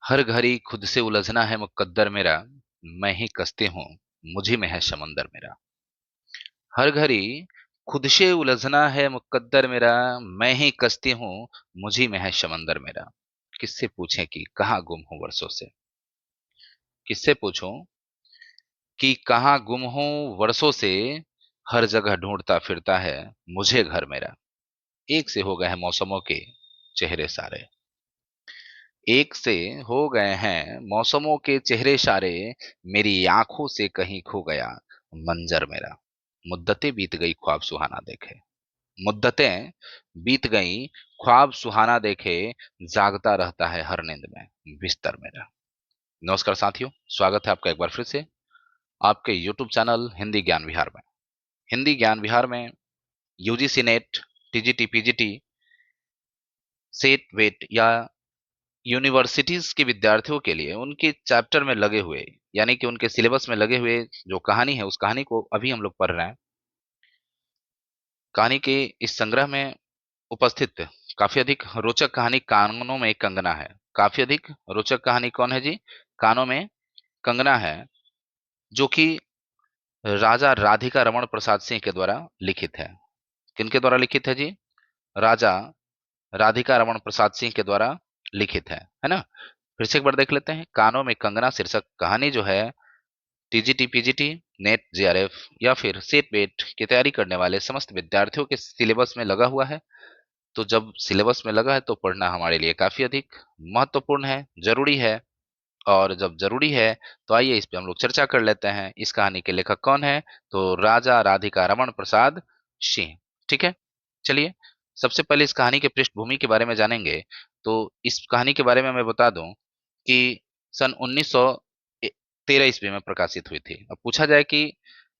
हर घड़ी खुद से उलझना है मुकद्दर मेरा, मैं ही कश्ती हूँ, मुझी में है समंदर मेरा। हर घड़ी खुद से उलझना है मुकद्दर मेरा, मैं ही कश्ती हूँ, मुझी में है समंदर मेरा। किससे पूछें कि कहाँ गुम हूँ वर्षों से? किससे पूछूं कि कहाँ गुम हूँ वर्षों से? हर जगह ढूंढता फिरता है मुझे घर मेरा। एक से हो गए हैं मौसमों के चेहरे सारे। एक से हो गए हैं मौसमों के चेहरे सारे, मेरी आंखों से कहीं खो गया मंजर मेरा। मुद्दतें बीत गई ख्वाब सुहाना देखे। मुद्दतें बीत गई ख्वाब सुहाना देखे, जागता रहता है हर नींद में बिस्तर मेरा। नमस्कार साथियों, स्वागत है आपका एक बार फिर से आपके YouTube चैनल हिंदी ज्ञान विहार में। हिंदी ज्ञान विहार में UGC NET, TGT, PGT, SET वेट या यूनिवर्सिटीज के विद्यार्थियों के लिए उनके चैप्टर में लगे हुए, यानी कि उनके सिलेबस में लगे हुए जो कहानी है, उस कहानी को अभी हम लोग पढ़ रहे हैं। कहानी के इस संग्रह में उपस्थित काफी अधिक रोचक कहानी कानों में कंगना है। काफी अधिक रोचक कहानी कौन है जी? कानों में कंगना है, जो कि राजा राधिका रमण प्रसाद सिंह के द्वारा लिखित है। किनके द्वारा लिखित है जी? राजा राधिका रमण प्रसाद सिंह के द्वारा लिखित है ना? फिर से एक बार देख लेते हैं। कानों में कंगना शीर्षक कहानी जो है टीजीटी, पीजीटी, नेट, जेआरएफ या फिर सेट वेट की तैयारी करने वाले समस्त विद्यार्थियों के सिलेबस में लगा हुआ है। तो जब सिलेबस में लगा है तो पढ़ना हमारे लिए काफी अधिक महत्वपूर्ण है, जरूरी है। और जब जरूरी है तो आइए इस पे हम लोग चर्चा कर लेते हैं। इस कहानी के लेखक कौन है? तो राजा राधिका रमण प्रसाद सिंह। ठीक है, चलिए सबसे पहले इस कहानी के पृष्ठभूमि के बारे में जानेंगे। तो इस कहानी के बारे में मैं बता दूं कि सन 1913 ईस्वी में प्रकाशित हुई थी। अब पूछा जाए कि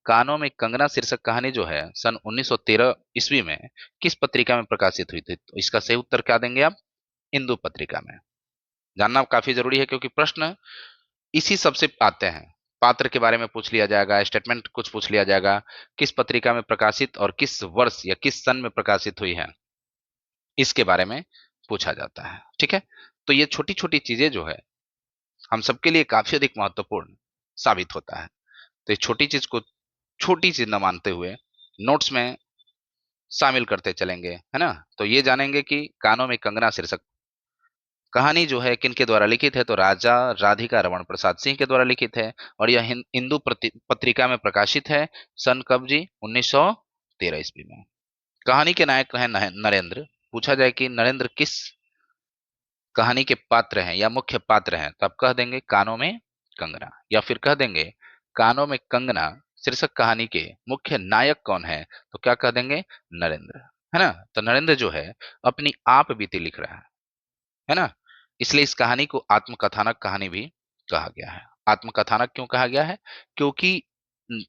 कानों में कंगना शीर्षक कहानी जो है सन 1913 ईस्वी में किस पत्रिका में प्रकाशित हुई थी, तो इसका सही उत्तर क्या देंगे आप? इंदु पत्रिका में। जानना काफी जरूरी है क्योंकि प्रश्न इसी सबसे आते हैं। पात्र के बारे में पूछ लिया जाएगा, स्टेटमेंट कुछ पूछ लिया जाएगा, किस पत्रिका में प्रकाशित और किस वर्ष या किस सन में प्रकाशित हुई है, इसके बारे में पूछा जाता है। ठीक है, तो ये छोटी छोटी चीजें जो है हम सबके लिए काफी अधिक महत्वपूर्ण साबित होता है। तो इस छोटी चीज को छोटी चीज न मानते हुए नोट्स में शामिल करते चलेंगे, है ना? तो ये जानेंगे कि कानों में कंगना शीर्षक कहानी जो है किनके द्वारा लिखित है, तो राजा राधिका रमण प्रसाद सिंह के द्वारा लिखित है। और यह हिंदू पत्रिका में प्रकाशित है। सन कब जी? 1913 ईस्वी में। कहानी के नायक हैं नरेंद्र। पूछा जाए कि नरेंद्र किस कहानी के पात्र हैं या मुख्य पात्र हैं, तो आप कह देंगे कानों में कंगना, या फिर कह देंगे कानों में कंगना शीर्षक कहानी के मुख्य नायक कौन है, तो क्या कह देंगे? नरेंद्र, है ना? तो नरेंद्र जो है अपनी आप बीती लिख रहा है ना? इसलिए इस कहानी को आत्मकथानक कहानी भी कहा गया है। आत्मकथानक क्यों कहा गया है? क्योंकि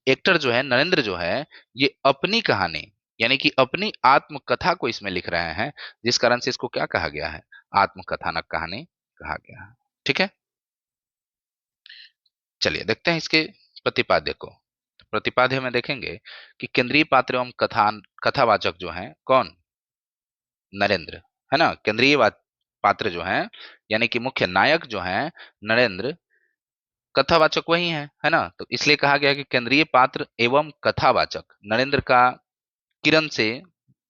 एक्टर जो है नरेंद्र जो है ये अपनी कहानी, यानी कि अपनी आत्मकथा को इसमें लिख रहे हैं, जिस कारण से इसको क्या कहा गया है? आत्मकथानक कहानी कहा गया है। ठीक है, चलिए देखते हैं इसके प्रतिपाद्य को। तो प्रतिपाद्य में देखेंगे कि केंद्रीय पात्र एवं कथावाचक जो है कौन? नरेंद्र, है ना? केंद्रीय पात्र जो है यानी कि मुख्य नायक जो है नरेंद्र, कथावाचक वही है ना? तो इसलिए कहा गया कि केंद्रीय पात्र एवं कथावाचक नरेंद्र का किरण से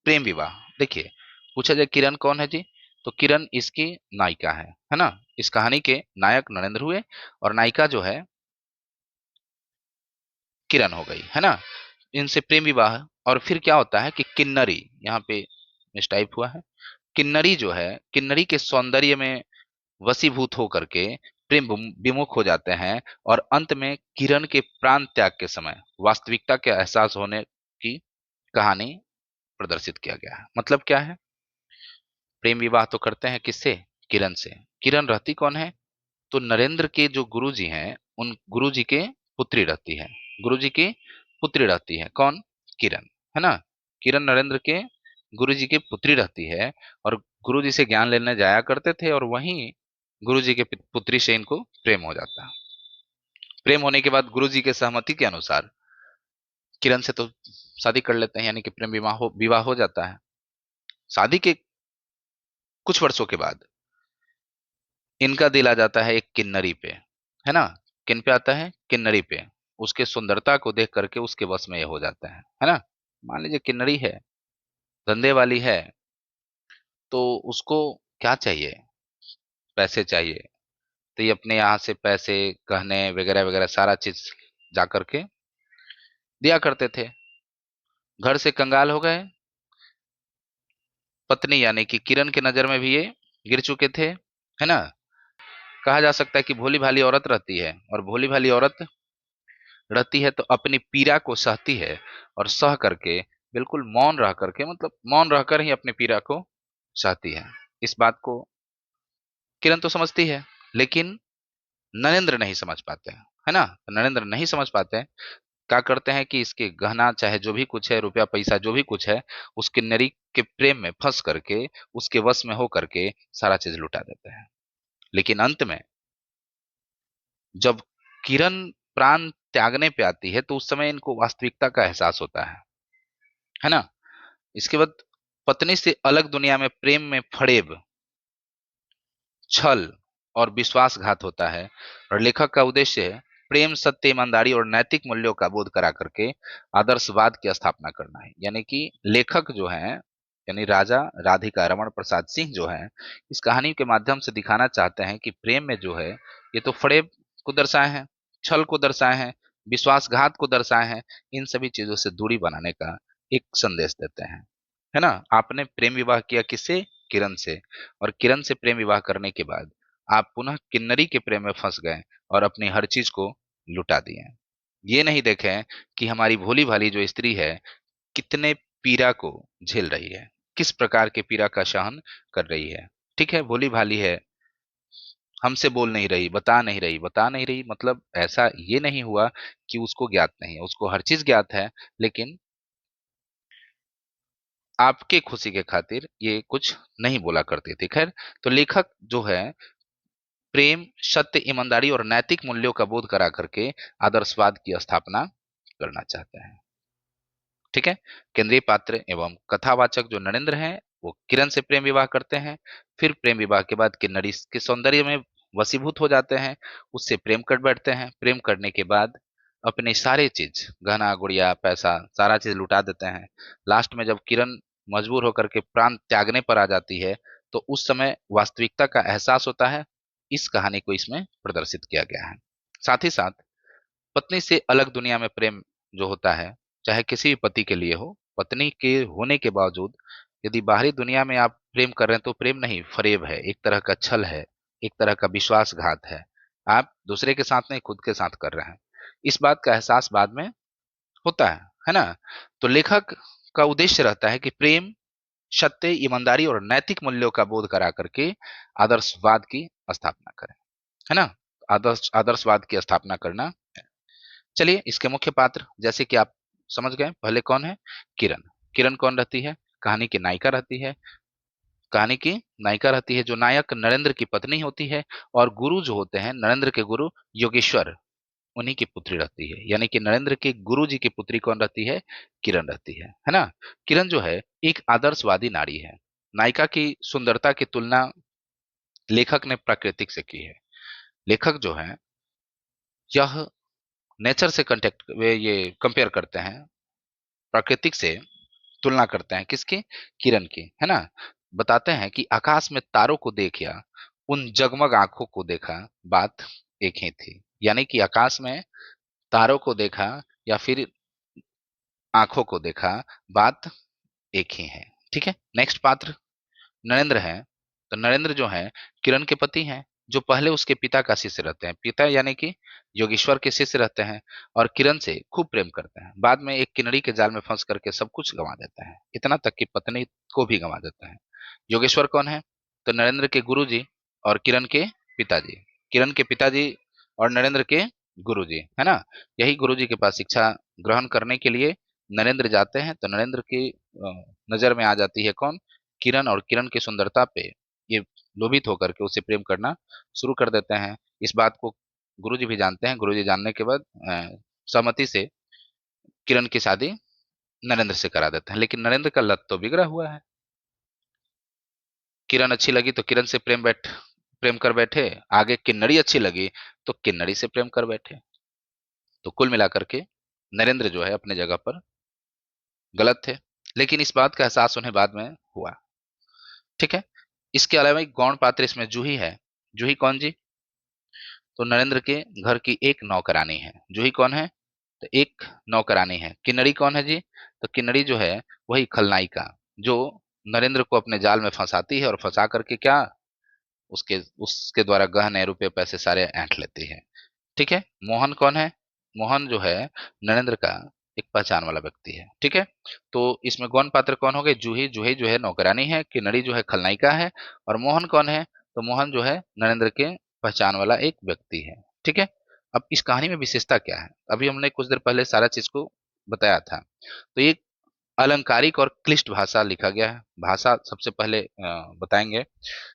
प्रेम विवाह। देखिए, पूछा जाए किरण कौन है जी, तो किरण इसकी नायिका है ना? इस कहानी के नायक नरेंद्र हुए और नायिका जो है किरण हो गई, है ना? इनसे प्रेम विवाह। और फिर क्या होता है कि किन्नरी, यहाँ पे मिसटाइप हुआ है, किन्नरी जो है किन्नरी के सौंदर्य में वशीभूत होकर के प्रेम विमुख हो जाते हैं। और अंत में किरण के प्राण त्याग के समय वास्तविकता के एहसास होने की कहानी प्रदर्शित किया गया है। मतलब क्या है? प्रेम विवाह तो करते हैं किससे? किरण से। किरण रहती कौन है? तो नरेंद्र के जो गुरुजी हैं उन गुरुजी के पुत्री रहती है। गुरुजी की पुत्री रहती है कौन? किरण, है ना? किरण नरेंद्र के गुरुजी की पुत्री रहती है और गुरुजी से ज्ञान लेने जाया करते थे, और वहीं गुरुजी के पुत्री से इनको प्रेम हो जाता है। प्रेम होने के बाद गुरुजी के सहमति के अनुसार किरण से तो शादी कर लेते हैं, यानी कि प्रेम विवाह हो जाता है। शादी के कुछ वर्षों के बाद इनका दिल आ जाता है एक किन्नरी पे, है ना। किन पे आता है? किन्नरी पे। उसके सुंदरता को देख करके उसके बस में ये हो जाता है ना। मान लीजिए किन्नरी है, धंधे वाली है, तो उसको क्या चाहिए? पैसे चाहिए। तो ये अपने यहाँ से पैसे, गहने वगैरह वगैरह सारा चीज जा करके दिया करते थे। घर से कंगाल हो गए। पत्नी यानी कि किरण की नजर में भी ये गिर चुके थे, है ना। कहा जा सकता है कि भोली भाली औरत रहती है, और भोली भाली औरत रहती है तो अपनी पीड़ा को सहती है, और सह करके बिल्कुल मौन रह करके, मतलब मौन रहकर ही अपनी पीड़ा को सहती है। इस बात को किरण तो समझती है, लेकिन नरेंद्र नहीं समझ पाते हैं, है ना। तो नरेंद्र नहीं समझ पाते हैं। क्या करते हैं कि इसके गहना चाहे जो भी कुछ है, रुपया पैसा जो भी कुछ है, उस किन्नरी के प्रेम में फंस करके, उसके वश में हो करके सारा चीज लुटा देते हैं। लेकिन अंत में जब किरण प्राण त्यागने पे आती है, तो उस समय इनको वास्तविकता का एहसास होता है ना। इसके बाद पत्नी से अलग दुनिया में प्रेम में फरेब, छल और विश्वासघात होता है। और लेखक का उद्देश्य प्रेम, सत्य, ईमानदारी और नैतिक मूल्यों का बोध करा करके आदर्शवाद की स्थापना करना है। यानी कि लेखक जो है, यानी राजा राधिका रमण प्रसाद सिंह जो है, इस कहानी के माध्यम से दिखाना चाहते हैं कि प्रेम में जो है, ये तो फरेब को दर्शाए हैं, छल को दर्शाए हैं, विश्वासघात को दर्शाए हैं। इन सभी चीजों से दूरी बनाने का एक संदेश देते हैं, है ना। आपने प्रेम विवाह किया किससे? किरण से। और किरण से प्रेम विवाह करने के बाद आप पुनः किन्नरी के प्रेम में फंस गए और अपनी हर चीज को लुटा दिए। ये नहीं देखें कि हमारी भोली भाली जो स्त्री है, कितने पीड़ा को झेल रही है, किस प्रकार के पीड़ा का सहन कर रही है। ठीक है, भोली भाली है, हमसे बोल नहीं रही, बता नहीं रही, बता नहीं रही, मतलब ऐसा ये नहीं हुआ कि उसको ज्ञात नहीं है, उसको हर चीज ज्ञात है, लेकिन आपके खुशी के खातिर ये कुछ नहीं बोला करती थी। खैर, तो लेखक जो है प्रेम, सत्य, ईमानदारी और नैतिक मूल्यों का बोध करा करके आदर्शवाद की स्थापना करना चाहते हैं। ठीक है। केंद्रीय पात्र एवं कथावाचक जो नरेंद्र हैं, वो किरण से प्रेम विवाह करते हैं। फिर प्रेम विवाह के बाद किन्नरी के सौंदर्य में वशीभूत हो जाते हैं, उससे प्रेम कर बैठते हैं। प्रेम करने के बाद अपने सारे चीज, गहना गुड़िया पैसा सारा चीज लुटा देते हैं। लास्ट में जब किरण मजबूर होकर के प्राण त्यागने पर आ जाती है, तो उस समय वास्तविकता का एहसास होता है। इस कहानी को इसमें प्रदर्शित किया गया है। साथ ही साथ पत्नी से अलग दुनिया में प्रेम जो होता है, चाहे किसी भी पति के लिए हो, पत्नी के होने के बावजूद यदि बाहरी दुनिया में आप प्रेम कर रहे हैं, तो प्रेम नहीं, फरेब है, एक तरह का छल है, एक तरह का विश्वासघात है। आप दूसरे के साथ नहीं, खुद के साथ कर रहे हैं। इस बात का एहसास बाद में होता है ना। तो लेखक का उद्देश्य रहता है कि प्रेम, सत्य, ईमानदारी और नैतिक मूल्यों का बोध करा करके आदर्शवाद की स्थापना करें, है ना। आदर्शवाद की स्थापना करना। चलिए, इसके मुख्य पात्र जैसे कि आप समझ गए, पहले कौन है? किरण। किरण कौन रहती है? कहानी की नायिका रहती है। कहानी की नायिका रहती है, जो नायक नरेंद्र की पत्नी होती है। और गुरु जो होते हैं, नरेंद्र के गुरु योगेश्वर, उन्हीं की पुत्री रहती है। यानी कि नरेंद्र के गुरु जी की पुत्री कौन रहती है? किरण रहती है ना। किरण जो है एक आदर्शवादी नारी है। नायिका की सुंदरता की तुलना लेखक ने प्राकृतिक से की है। लेखक जो है यह नेचर से कंटेक्ट वे ये कंपेयर करते हैं, प्राकृतिक से तुलना करते हैं, किसकी? किरण की, है ना। बताते हैं कि आकाश में तारों को देख या उन जगमग आंखों को देखा, बात एक ही थी। यानी कि आकाश में तारों को देखा या फिर आंखों को देखा, बात एक ही है। ठीक है। नेक्स्ट पात्र नरेंद्र हैं। तो नरेंद्र जो हैं किरण के पति हैं, जो पहले उसके पिता का शिष्य रहते हैं। पिता यानी कि योगेश्वर के शिष्य रहते हैं, और किरण से खूब प्रेम करते हैं। बाद में एक किन्नरी के जाल में फंस करके सब कुछ गंवा देते हैं, इतना तक कि पत्नी को भी गंवा देते हैं। योगेश्वर कौन है? तो नरेंद्र के गुरुजी और किरण के पिताजी। किरण के पिताजी और नरेंद्र के गुरुजी, है ना। यही गुरुजी के पास शिक्षा ग्रहण करने के लिए नरेंद्र जाते हैं। तो नरेंद्र की नजर में आ जाती है कौन? किरण। और किरण की सुंदरता पे ये लोभित होकर के उसे प्रेम करना शुरू कर देते हैं। इस बात को गुरुजी भी जानते हैं। गुरुजी जानने के बाद सहमति से किरण की शादी नरेंद्र से करा देते हैं। लेकिन नरेंद्र का लत तो बिगड़ा हुआ है। किरण अच्छी लगी तो किरण से प्रेम बैठ प्रेम कर बैठे, आगे किन्नरी अच्छी लगी तो किन्नरी से प्रेम कर बैठे। तो कुल मिलाकर के नरेंद्र जो है अपने जगह पर गलत थे, लेकिन इस बात का एहसास उन्हें बाद में हुआ। ठीक है। इसके अलावा एक गौण पात्र इसमें जूही है। जूही कौन जी? तो नरेंद्र के घर की एक नौकरानी है। जूही कौन है? तो एक नौकरानी है। किन्नरी कौन है जी? तो किन्नरी जो है वही खलनायिका, जो नरेंद्र को अपने जाल में फंसाती है और फंसा करके क्या, उसके उसके द्वारा गहने रुपए पैसे सारे ऐंठ लेती है। ठीक है। मोहन कौन है? मोहन जो है नरेंद्र का एक पहचान वाला व्यक्ति है। ठीक है। तो इसमें गौण पात्र कौन हो गए? जूही। जूही जो है नौकरानी है, किन्नरी जो है खलनायिका है, और मोहन कौन है? तो मोहन जो है नरेंद्र के पहचान वाला एक व्यक्ति है। ठीक है। अब इस कहानी में विशेषता क्या है? अभी हमने कुछ देर पहले सारा चीज को बताया था। तो ये अलंकारिक और क्लिष्ट भाषा लिखा गया है। भाषा सबसे पहले बताएंगे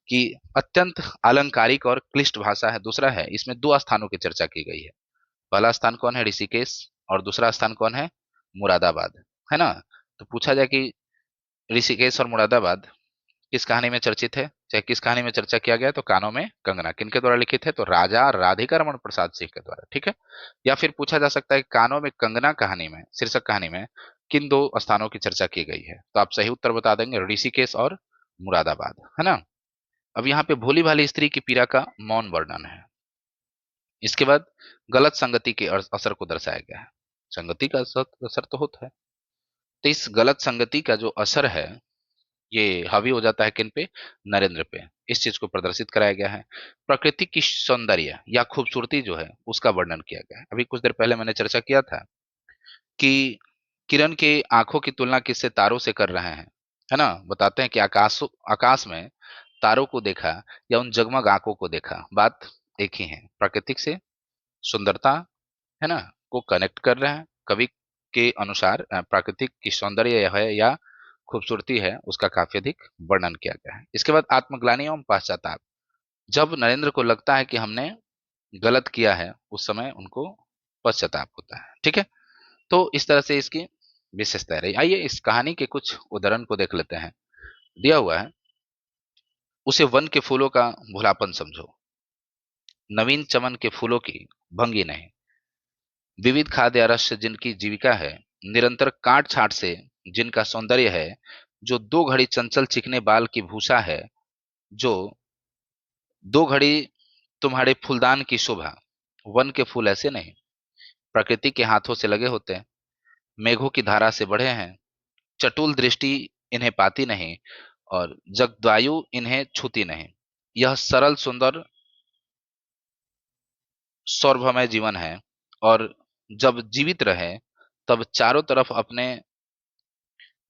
कि अत्यंत अलंकारिक और क्लिष्ट भाषा है। दूसरा है, इसमें दो स्थानों की चर्चा की गई है। पहला स्थान कौन है? ऋषिकेश। और दूसरा स्थान कौन है? मुरादाबाद। है ना? तो पूछा जाए कि ऋषिकेश और मुरादाबाद किस कहानी में चर्चित है, चाहे किस कहानी में चर्चा किया गया, तो कानों में कंगना किनके द्वारा लिखित है? तो राजा राधिका रमन प्रसाद सिंह के द्वारा। ठीक है। या फिर पूछा जा सकता है कि कानों में कंगना कहानी में, शीर्षक कहानी में किन दो स्थानों की चर्चा की गई है? तो आप सही उत्तर बता देंगे ऋषिकेश और मुरादाबाद। है ना? अब यहाँ पे भोली भाली स्त्री की पीड़ा का मौन वर्णन है। इसके बाद गलत संगति के असर को दर्शाया गया है। संगति का असर तो होता है, तो इस गलत संगति का जो असर है ये हावी हो जाता है किन पे? नरेंद्र पे। इस चीज को प्रदर्शित कराया गया है। प्रकृति की सौंदर्य या खूबसूरती जो है उसका वर्णन किया गया है। अभी कुछ देर पहले मैंने चर्चा किया था कि किरण के आंखों की तुलना किससे? तारों से कर रहे हैं। है ना? बताते हैं कि आकाश आकाश में तारों को देखा या उन जगमग आंखों को देखा, बात एक ही है। प्राकृतिक से सुंदरता, है ना, को कनेक्ट कर रहे हैं। कवि के अनुसार प्राकृतिक की सौंदर्य है या खूबसूरती है उसका काफी अधिक वर्णन किया गया है। इसके बाद आत्मग्लानि एवं पश्चाताप। जब नरेंद्र को लगता है कि हमने गलत किया है, उस समय उनको पश्चाताप होता है। ठीक है। तो इस तरह से इसकी विशेषता रही। आइए इस कहानी के कुछ उदाहरण को देख लेते हैं। दिया हुआ है, उसे वन के फूलों का भुलापन समझो, नवीन चमन के फूलों की भंगी नहीं, विविध खाद्य रस जिनकी जीविका है, निरंतर काट छाट से जिनका सौंदर्य है, जो दो घड़ी चंचल चिकने बाल की भूषा है, जो दो घड़ी तुम्हारे फूलदान की शोभा। वन के फूल ऐसे नहीं, प्रकृति के हाथों से लगे होते हैं, मेघों की धारा से बढ़े हैं, चटुल दृष्टि इन्हें पाती नहीं, और जगदायु इन्हें छूती नहीं। यह सरल सुंदर सौरभमय जीवन है, और जब जीवित रहे तब चारों तरफ अपने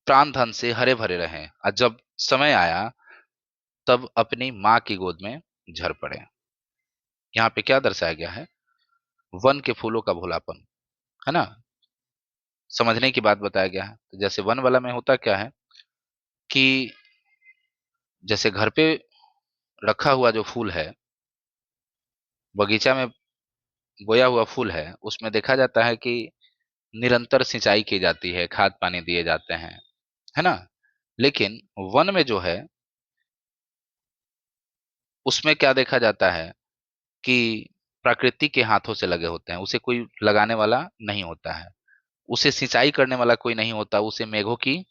प्राण धन से हरे भरे रहें, और जब समय आया तब अपनी माँ की गोद में झर पड़े। यहाँ पे क्या दर्शाया गया है? वन के फूलों का भोलापन। है ना? समझने की बात बताया गया है। तो जैसे वन वाला में होता क्या है कि जैसे घर पे रखा हुआ जो फूल है, बगीचा में बोया हुआ फूल है, उसमें देखा जाता है कि निरंतर सिंचाई की जाती है, खाद पानी दिए जाते हैं। है ना? लेकिन वन में जो है उसमें क्या देखा जाता है कि प्रकृति के हाथों से लगे होते हैं, उसे कोई लगाने वाला नहीं होता है, उसे सिंचाई करने वाला कोई नहीं होता, उसे मेघों की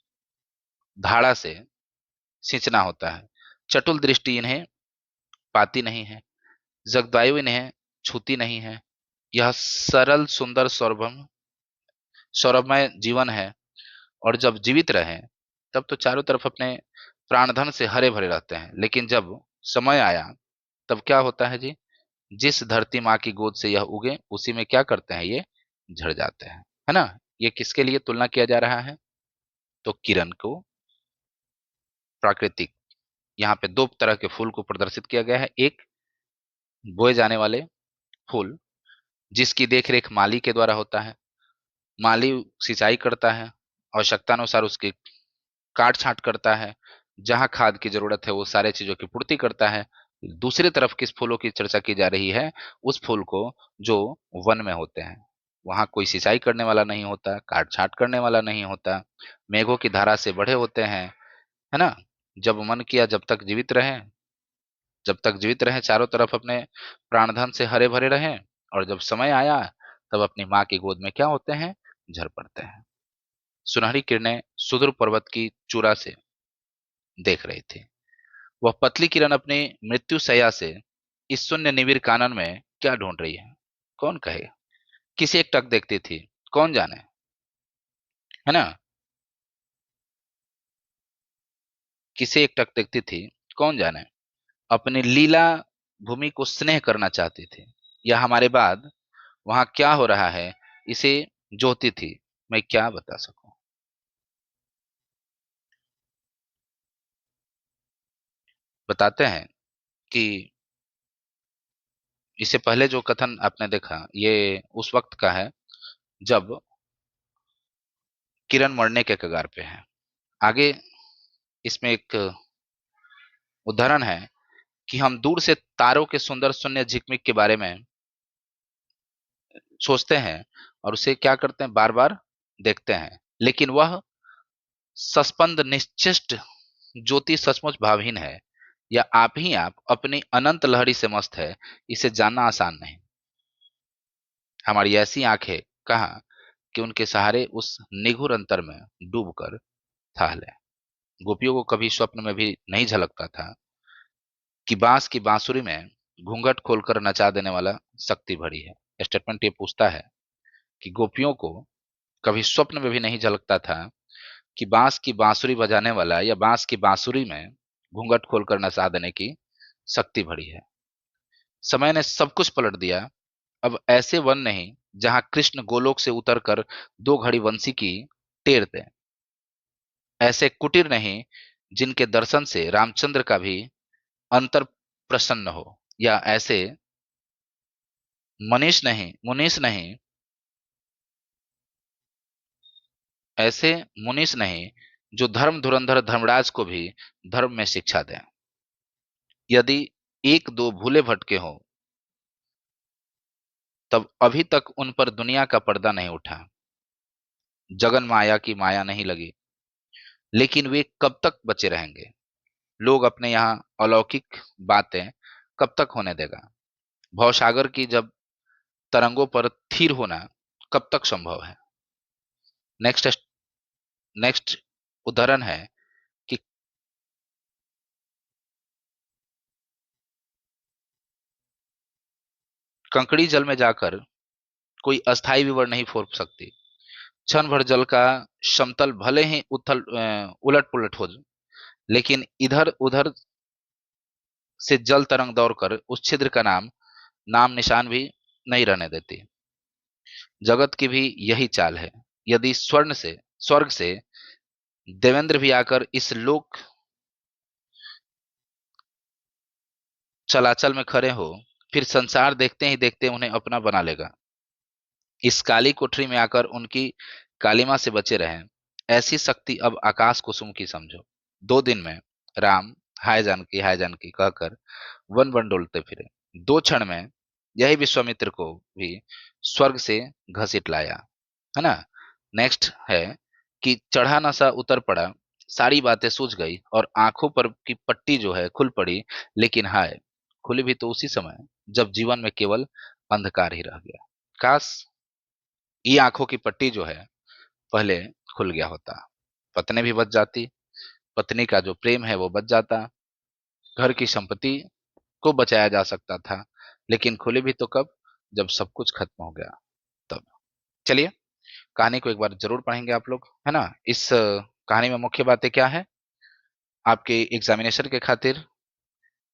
धारा से सींचना होता है। चटुल दृष्टि इन्हें पाती नहीं है, जगदायु इन्हें छूती नहीं है। यह सरल सुंदर सौरभमय जीवन है, और जब जीवित रहे तब तो चारों तरफ अपने प्राणधन से हरे भरे रहते हैं। लेकिन जब समय आया तब क्या होता है जी? जिस धरती माँ की गोद से यह उगे उसी में क्या करते हैं? ये झड़ जाते हैं। है ना? ये किसके लिए तुलना किया जा रहा है? तो किरण को, प्राकृतिक। यहाँ पे दो तरह के फूल को प्रदर्शित किया गया है। एक बोए जाने वाले फूल जिसकी देखरेख माली के द्वारा होता है, माली सिंचाई करता है, आवश्यकता अनुसार उसकी काट छांट करता है, जहां खाद की जरूरत है वो सारे चीजों की पूर्ति करता है। दूसरी तरफ किस फूलों की चर्चा की जा रही है? उस फूल को जो वन में होते हैं, वहां कोई सिंचाई करने वाला नहीं होता, काट छांट करने वाला नहीं होता, मेघों की धारा से बढ़े होते हैं। है ना? जब मन किया जब तक जीवित रहे, जब तक जीवित रहें चारों तरफ अपने प्राणधन से हरे भरे रहें, और जब समय आया तब अपनी माँ की गोद में क्या होते हैं, झर पड़ते हैं। सुनहरी किरणें सुदूर पर्वत की चूड़ा से देख रही थी। वह पतली किरण अपनी मृत्यु शैया से इस शून्य निविड़ कानन में क्या ढूंढ रही है, कौन कहे। किसे एक टक देखती थी, कौन जाने, है ना। किसे एक टक देखती थी, कौन जाने। अपनी लीला भूमि को स्नेह करना चाहती थी, या हमारे बाद वहां क्या हो रहा है इसे जोहती थी। मैं क्या बता सकूं। बताते हैं कि इससे पहले जो कथन आपने देखा ये उस वक्त का है जब किरण मरने के कगार पे है। आगे इसमें एक उदाहरण है कि हम दूर से तारों के सुंदर शून्य झिकमिक के बारे में सोचते हैं और उसे क्या करते हैं, बार बार देखते हैं, लेकिन वह सस्पेंद निश्चिष्ट ज्योति सचमुच भावहीन है, या आप ही आप अपनी अनंत लहरी से मस्त है, इसे जानना आसान नहीं। हमारी ऐसी आंखें कहाँ कि उनके सहारे उस निगूढ़ अंतर में डूबकर था लें। गोपियों को कभी स्वप्न में भी नहीं झलकता था कि बांस की बांसुरी में घूंघट खोलकर नचा देने वाला शक्ति भरी है। स्टेटमेंट ये पूछता है कि गोपियों को कभी स्वप्न में भी नहीं झलकता था कि बांस की बांसुरी बजाने वाला या बांस की बांसुरी में घूंघट खोलकर नचा देने की शक्ति भरी है। समय ने सब कुछ पलट दिया। अब ऐसे वन नहीं जहां कृष्ण गोलोक से उतरकर दो घड़ी वंशी की टेर दें। ऐसे कुटीर नहीं जिनके दर्शन से रामचंद्र का भी अंतर प्रसन्न हो, या ऐसे मुनीष नहीं ऐसे मुनीष नहीं जो धर्म धुरंधर धर्मराज को भी धर्म में शिक्षा दें। यदि एक दो भूले भटके हों तब अभी तक उन पर दुनिया का पर्दा नहीं उठा, जगन माया की माया नहीं लगी, लेकिन वे कब तक बचे रहेंगे। लोग अपने यहाँ अलौकिक बातें कब तक होने देगा। भवसागर की जब तरंगों पर थिर होना कब तक संभव है। नेक्स्ट नेक्स्ट उदाहरण है कि कंकड़ी जल में जाकर कोई अस्थाई विवर नहीं फोड़ सकती। क्षण भर जल का समतल भले ही उलट पुलट हो, लेकिन इधर उधर से जल तरंग दौड़कर उस छिद्र का नाम निशान भी नहीं रहने देती। जगत की भी यही चाल है। यदि स्वर्ग से देवेंद्र भी आकर इस लोक चलाचल में खड़े हो, फिर संसार देखते ही देखते उन्हें अपना बना लेगा। इस काली कोठरी में आकर उनकी कालिमा से बचे रहें, ऐसी शक्ति अब आकाश कुसुम की समझो। 2 दिन में राम हाय जानकी कहकर वन वन डोलते फिरे। 2 क्षण में यही विश्वामित्र को भी स्वर्ग से घसीट लाया, है ना। नेक्स्ट है कि चढ़ा नशा उतर पड़ा, सारी बातें सूझ गई और आंखों पर की पट्टी जो है खुल पड़ी। लेकिन हाय, खुली भी तो उसी समय जब जीवन में केवल अंधकार ही रह गया। काश ये आंखों की पट्टी जो है पहले खुल गया होता, पत्नी भी बच जाती, पत्नी का जो प्रेम है वो बच जाता, घर की संपत्ति को बचाया जा सकता था। लेकिन खुली भी तो कब, जब सब कुछ खत्म हो गया तब। चलिए कहानी को एक बार जरूर पढ़ेंगे आप लोग, है ना। इस कहानी में मुख्य बातें क्या है, आपके एग्जामिनेशन के खातिर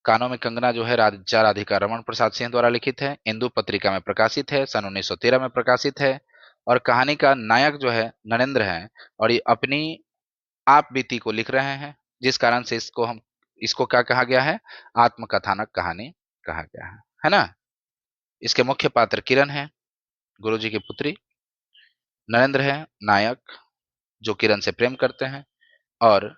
कानों में कंगना जो है राजा राधिका रमन प्रसाद सिंह द्वारा लिखित है, इंदु पत्रिका में प्रकाशित है, सन 1913 में प्रकाशित है। और कहानी का नायक जो है नरेंद्र है, और ये अपनी आप बीती को लिख रहे हैं, जिस कारण से इसको क्या कहा गया है, आत्मकथानक कहानी कहा गया है ना। इसके मुख्य पात्र किरण है, गुरुजी की पुत्री, नरेंद्र है नायक जो किरण से प्रेम करते हैं, और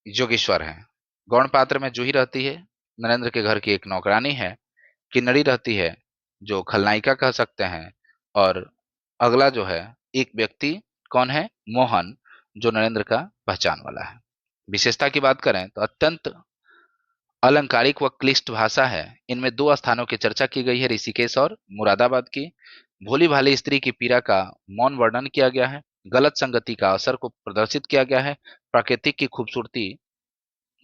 योगेश्वर है। गौण पात्र में जूही रहती है, नरेंद्र के घर की एक नौकरानी है। किन्नरी रहती है जो खलनायिका कह सकते हैं। और अगला जो है एक व्यक्ति कौन है, मोहन, जो नरेंद्र का पहचान वाला है। विशेषता की बात करें तो अत्यंत अलंकारिक व क्लिष्ट भाषा है। इनमें दो स्थानों की चर्चा की गई है, ऋषिकेश और मुरादाबाद की। भोली भाली स्त्री की पीड़ा का मौन वर्णन किया गया है। गलत संगति का असर को प्रदर्शित किया गया है। प्राकृतिक की खूबसूरती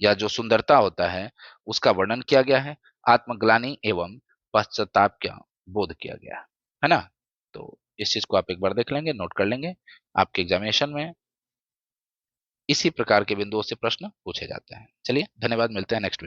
या जो सुंदरता होता है उसका वर्णन किया गया है। आत्मग्लानि एवं पश्चाताप का बोध किया गया है ना। तो इस चीज को आप एक बार देख लेंगे, नोट कर लेंगे। आपके एग्जामिनेशन में इसी प्रकार के बिंदुओं से प्रश्न पूछे जाते हैं। चलिए, धन्यवाद, मिलते हैं नेक्स्ट